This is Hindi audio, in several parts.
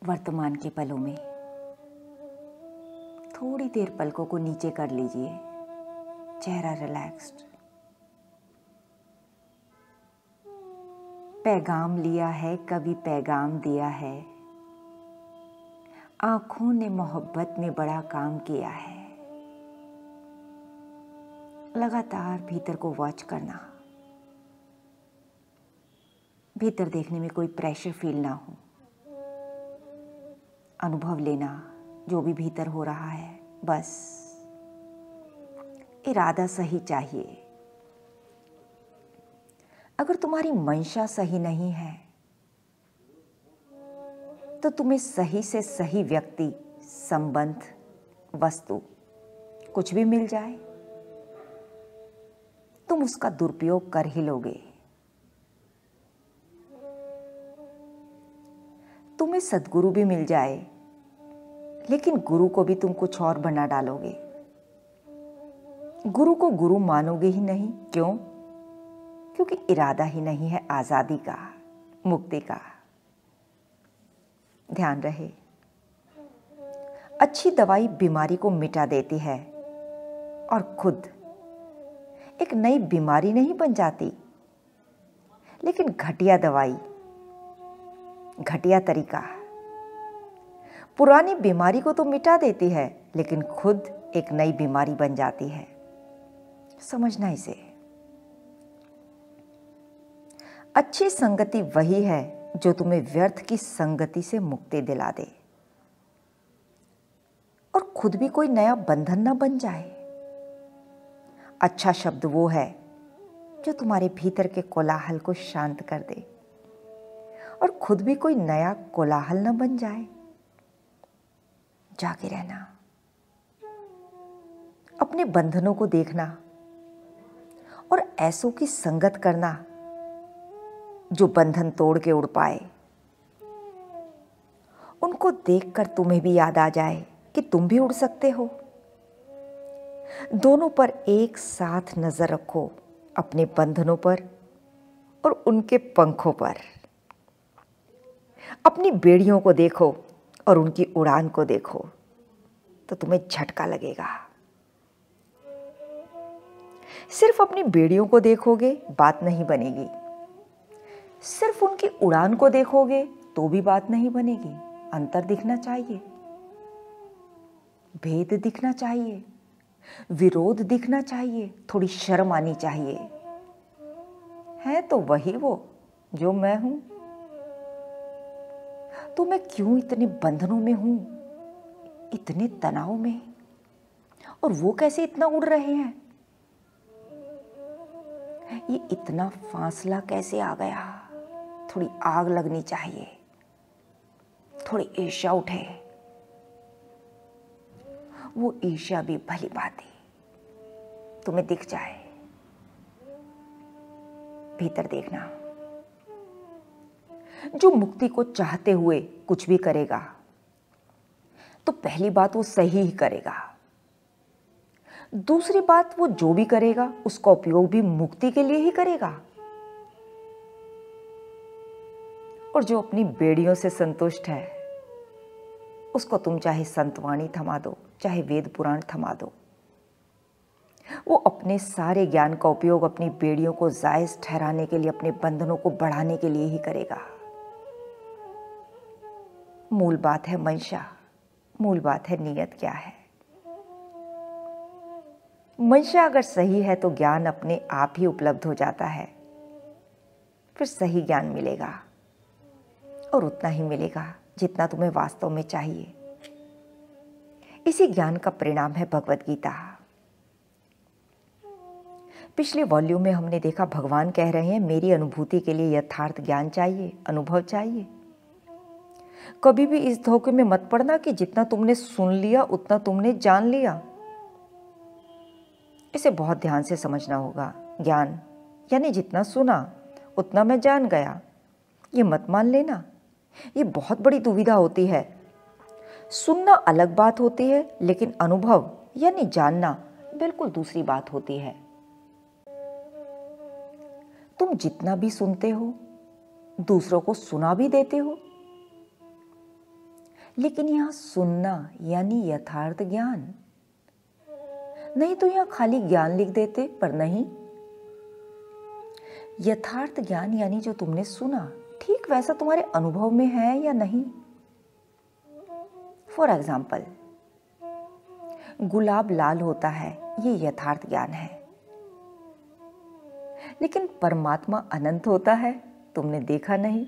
वर्तमान के पलों में थोड़ी देर पलकों को नीचे कर लीजिए, चेहरा रिलैक्स्ड। पैगाम लिया है, कभी पैगाम दिया है, आंखों ने मोहब्बत ने बड़ा काम किया है। लगातार भीतर को वॉच करना, भीतर देखने में कोई प्रेशर फील ना हो, अनुभव लेना जो भी भीतर हो रहा है। बस इरादा सही चाहिए। अगर तुम्हारी मंशा सही नहीं है तो तुम्हें सही से सही व्यक्ति, संबंध, वस्तु कुछ भी मिल जाए, तुम उसका दुरुपयोग कर ही लोगे। तुम्हें सद्गुरु भी मिल जाए, लेकिन गुरु को भी तुम कुछ और बना डालोगे। गुरु को गुरु मानोगे ही नहीं। क्यों? क्योंकि इरादा ही नहीं है आजादी का, मुक्ति का। ध्यान रहे, अच्छी दवाई बीमारी को मिटा देती है और खुद एक नई बीमारी नहीं बन जाती। लेकिन घटिया दवाई, घटिया तरीका पुरानी बीमारी को तो मिटा देती है, लेकिन खुद एक नई बीमारी बन जाती है। समझना इसे। अच्छी संगति वही है जो तुम्हें व्यर्थ की संगति से मुक्ति दिला दे और खुद भी कोई नया बंधन न बन जाए। अच्छा शब्द वो है जो तुम्हारे भीतर के कोलाहल को शांत कर दे और खुद भी कोई नया कोलाहल न बन जाए। जागे रहना, अपने बंधनों को देखना और ऐसों की संगत करना जो बंधन तोड़ के उड़ पाए। उनको देखकर तुम्हें भी याद आ जाए कि तुम भी उड़ सकते हो। दोनों पर एक साथ नजर रखो, अपने बंधनों पर और उनके पंखों पर। अपनी बेड़ियों को देखो और उनकी उड़ान को देखो तो तुम्हें झटका लगेगा। सिर्फ अपनी बेड़ियों को देखोगे बात नहीं बनेगी, सिर्फ उनकी उड़ान को देखोगे तो भी बात नहीं बनेगी। अंतर दिखना चाहिए, भेद दिखना चाहिए, विरोध दिखना चाहिए, थोड़ी शर्म आनी चाहिए। है तो वही वो जो मैं हूं, तो मैं क्यों इतने बंधनों में हूं, इतने तनाव में, और वो कैसे इतना उड़ रहे हैं? ये इतना फासला कैसे आ गया? थोड़ी आग लगनी चाहिए, थोड़ी ईर्ष्या उठे। वो ईर्ष्या भी भली बात है तुम्हें दिख जाए। भीतर देखना, जो मुक्ति को चाहते हुए कुछ भी करेगा तो पहली बात वो सही ही करेगा। दूसरी बात, वो जो भी करेगा उसका उपयोग भी मुक्ति के लिए ही करेगा। और जो अपनी बेड़ियों से संतुष्ट है उसको तुम चाहे संतवाणी थमा दो, चाहे वेद पुराण थमा दो, वो अपने सारे ज्ञान का उपयोग अपनी बेड़ियों को जायज ठहराने के लिए, अपने बंधनों को बढ़ाने के लिए ही करेगा। मूल बात है मंशा, मूल बात है नियत क्या है। मंशा अगर सही है तो ज्ञान अपने आप ही उपलब्ध हो जाता है। फिर सही ज्ञान मिलेगा और उतना ही मिलेगा जितना तुम्हें वास्तव में चाहिए। इसी ज्ञान का परिणाम है भगवत गीता। पिछले वॉल्यूम में हमने देखा भगवान कह रहे हैं मेरी अनुभूति के लिए यथार्थ ज्ञान चाहिए, अनुभव चाहिए। कभी भी इस धोखे में मत पड़ना कि जितना तुमने सुन लिया उतना तुमने जान लिया। इसे बहुत ध्यान से समझना होगा। ज्ञान यानी जितना सुना उतना मैं जान गया, ये मत मान लेना। ये बहुत बड़ी दुविधा होती है। सुनना अलग बात होती है, लेकिन अनुभव यानी जानना बिल्कुल दूसरी बात होती है। तुम जितना भी सुनते हो दूसरों को सुना भी देते हो, लेकिन यहाँ सुनना यानी यथार्थ ज्ञान, नहीं तो यहाँ खाली ज्ञान लिख देते, पर नहीं। यथार्थ ज्ञान यानी जो तुमने सुना ठीक वैसा तुम्हारे अनुभव में है या नहीं। फॉर एग्जाम्पल, गुलाब लाल होता है, ये यथार्थ ज्ञान है। लेकिन परमात्मा अनंत होता है, तुमने देखा नहीं,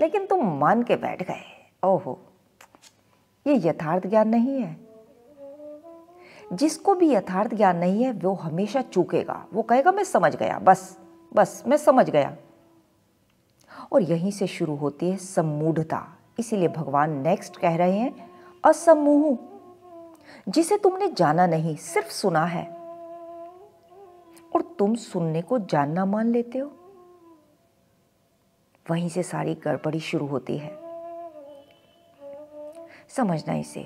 लेकिन तुम मान के बैठ गए। ओहो, ये यथार्थ ज्ञान नहीं है। जिसको भी यथार्थ ज्ञान नहीं है वो हमेशा चूकेगा, वो कहेगा मैं समझ गया, बस मैं समझ गया। और यहीं से शुरू होती है सम्मूढ़ता। इसीलिए भगवान नेक्स्ट कह रहे हैं असम्मूढ़, जिसे तुमने जाना नहीं, सिर्फ सुना है। और तुम सुनने को जानना मान लेते हो। वहीं से सारी गड़बड़ी शुरू होती है। समझना इसे।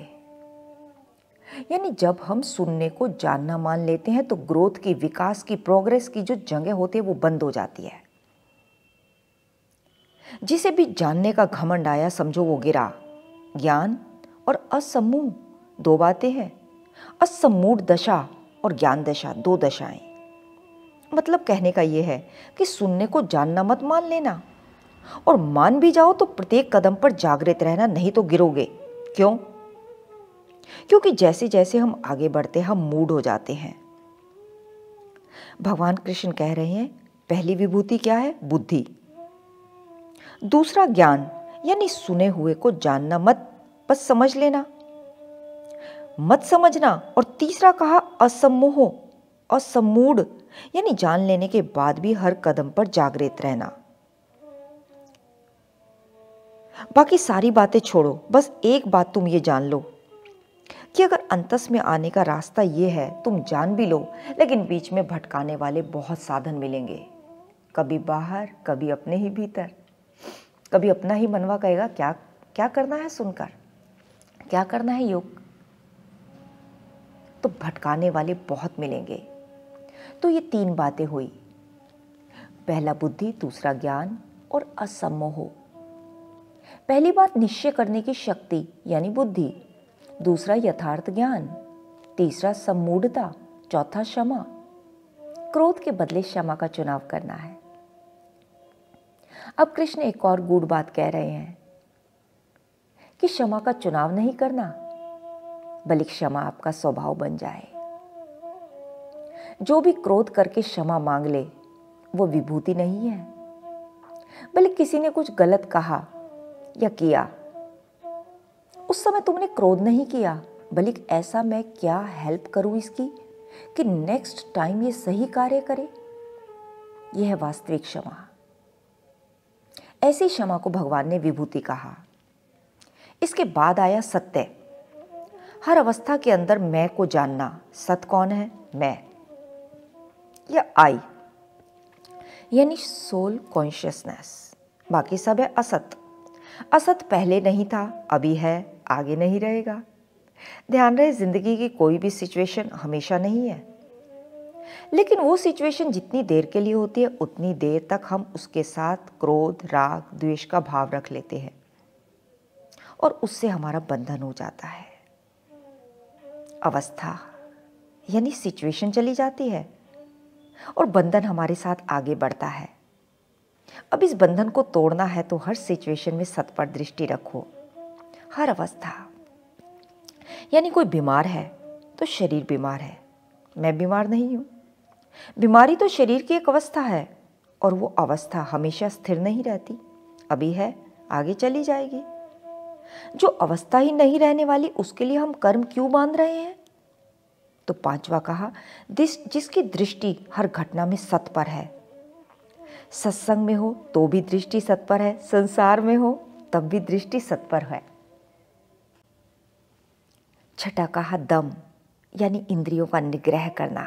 यानी जब हम सुनने को जानना मान लेते हैं तो ग्रोथ की, विकास की, प्रोग्रेस की जो जगह होती है वो बंद हो जाती है। जिसे भी जानने का घमंड आया, समझो वो गिरा। ज्ञान और असम्मूढ़ दो बातें हैं। असम्मूढ़ दशा और ज्ञान दशा, दो दशाएं। मतलब कहने का यह है कि सुनने को जानना मत मान लेना, और मान भी जाओ तो प्रत्येक कदम पर जागृत रहना, नहीं तो गिरोगे। क्यों? क्योंकि जैसे जैसे हम आगे बढ़ते हम मूड हो जाते हैं। भगवान कृष्ण कह रहे हैं पहली विभूति क्या है? बुद्धि। दूसरा ज्ञान, यानी सुने हुए को जानना मत, बस समझ लेना, मत समझना। और तीसरा कहा असम्मोह, असम्मूढ़, यानी जान लेने के बाद भी हर कदम पर जागृत रहना। बाकी सारी बातें छोड़ो, बस एक बात तुम ये जान लो कि अगर अंतस में आने का रास्ता ये है, तुम जान भी लो, लेकिन बीच में भटकाने वाले बहुत साधन मिलेंगे। कभी बाहर, कभी अपने ही भीतर। कभी अपना ही मनवा कहेगा क्या क्या करना है सुनकर, क्या करना है योग। तो भटकाने वाले बहुत मिलेंगे। तो ये तीन बातें हुई, पहला बुद्धि, दूसरा ज्ञान और असम्मोह। पहली बात निश्चय करने की शक्ति यानी बुद्धि, दूसरा यथार्थ ज्ञान, तीसरा सम्मूढ़ता, चौथा क्षमा। क्रोध के बदले क्षमा का चुनाव करना है। अब कृष्ण एक और गूढ़ बात कह रहे हैं कि क्षमा का चुनाव नहीं करना, बल्कि क्षमा आपका स्वभाव बन जाए। जो भी क्रोध करके क्षमा मांग ले वो विभूति नहीं है, बल्कि किसी ने कुछ गलत कहा या किया, उस समय तुमने क्रोध नहीं किया, बल्कि ऐसा मैं क्या हेल्प करूं इसकी कि नेक्स्ट टाइम ये सही कार्य करे। यह है वास्तविक क्षमा। ऐसी क्षमा को भगवान ने विभूति कहा। इसके बाद आया सत्य। हर अवस्था के अंदर मैं को जानना। सत कौन है? मैं या आई, यानी सोल कॉन्शियसनेस। बाकी सब है असत। असत पहले नहीं था, अभी है, आगे नहीं रहेगा। ध्यान रहे, जिंदगी की कोई भी सिचुएशन हमेशा नहीं है, लेकिन वो सिचुएशन जितनी देर के लिए होती है उतनी देर तक हम उसके साथ क्रोध, राग, द्वेष का भाव रख लेते हैं और उससे हमारा बंधन हो जाता है। अवस्था यानी सिचुएशन चली जाती है और बंधन हमारे साथ आगे बढ़ता है। अब इस बंधन को तोड़ना है तो हर सिचुएशन में सत पर दृष्टि रखो। हर अवस्था, यानी कोई बीमार है तो शरीर बीमार है, मैं बीमार नहीं हूं। बीमारी तो शरीर की एक अवस्था है और वो अवस्था हमेशा स्थिर नहीं रहती, अभी है, आगे चली जाएगी। जो अवस्था ही नहीं रहने वाली उसके लिए हम कर्म क्यों बांध रहे हैं? तो पांचवा कहा, जिसकी दृष्टि हर घटना में सत पर है। सत्संग में हो तो भी दृष्टि सत पर है, संसार में हो तब भी दृष्टि सत पर है। छठा कहा दम, यानी इंद्रियों का निग्रह करना,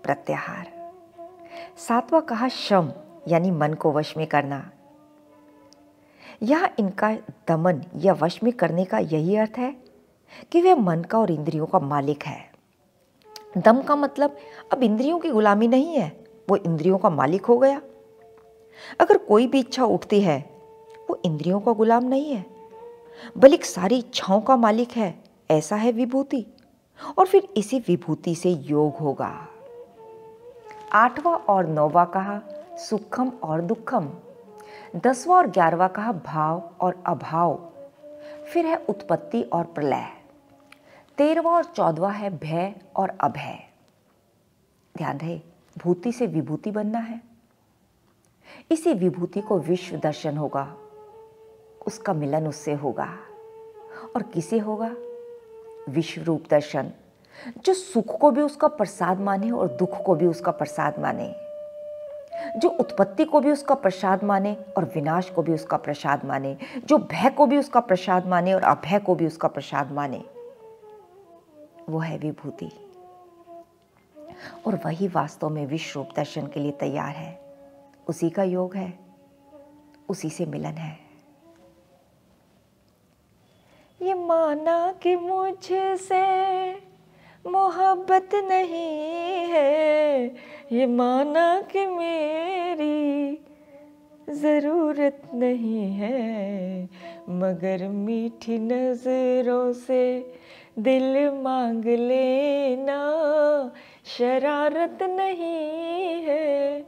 प्रत्याहार। सातवां कहा शम, यानी मन को वश में करना। यह इनका दमन या वश में करने का यही अर्थ है कि वह मन का और इंद्रियों का मालिक है। दम का मतलब अब इंद्रियों की गुलामी नहीं है, वो इंद्रियों का मालिक हो गया। अगर कोई भी इच्छा उठती है वो इंद्रियों का गुलाम नहीं है, बल्कि सारी इच्छाओं का मालिक है, ऐसा है विभूति। और फिर इसी विभूति से योग होगा। 8वां और 9वां कहा सुखम और दुखम। 10वां और 11वां कहा भाव और अभाव। फिर है उत्पत्ति और प्रलय। 13वां और 14वां है भय और अभय। ध्यान रहे, भूति से विभूति बनना है। इसी विभूति को विश्व दर्शन होगा, उसका मिलन उससे होगा। और किसे होगा? विश्व रूप दर्शन, जो सुख को भी उसका प्रसाद माने और दुख को भी उसका प्रसाद माने, जो उत्पत्ति को भी उसका प्रसाद माने और विनाश को भी उसका प्रसाद माने, जो भय को भी उसका प्रसाद माने और अभय को भी उसका प्रसाद माने, वो है विभूति। और वही वास्तव में विश्व रूप दर्शन के लिए तैयार है। उसी का योग है, उसी से मिलन है। ये माना कि मुझसे मोहब्बत नहीं है, ये माना कि मेरी ज़रूरत नहीं है, मगर मीठी नज़रों से दिल मांग लेना शरारत नहीं है।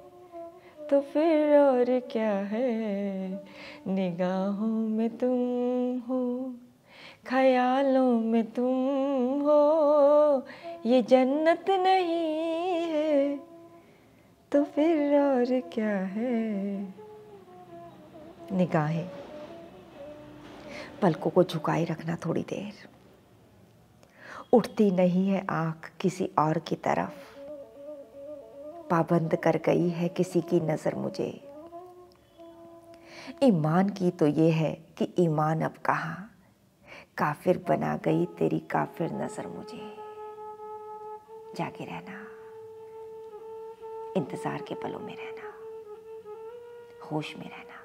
तो फिर और क्या है, निगाहों में तुम हो, ख्यालों में तुम हो, ये जन्नत नहीं है। तो फिर और क्या है। निगाहें पलकों को झुकाए रखना थोड़ी देर। उठती नहीं है आँख किसी और की तरफ, पाबंद कर गई है किसी की नज़र मुझे। ईमान की तो ये है कि ईमान अब कहाँ, काफिर बना गई तेरी काफिर नज़र मुझे। जागे रहना, इंतज़ार के पलों में रहना, होश में रहना।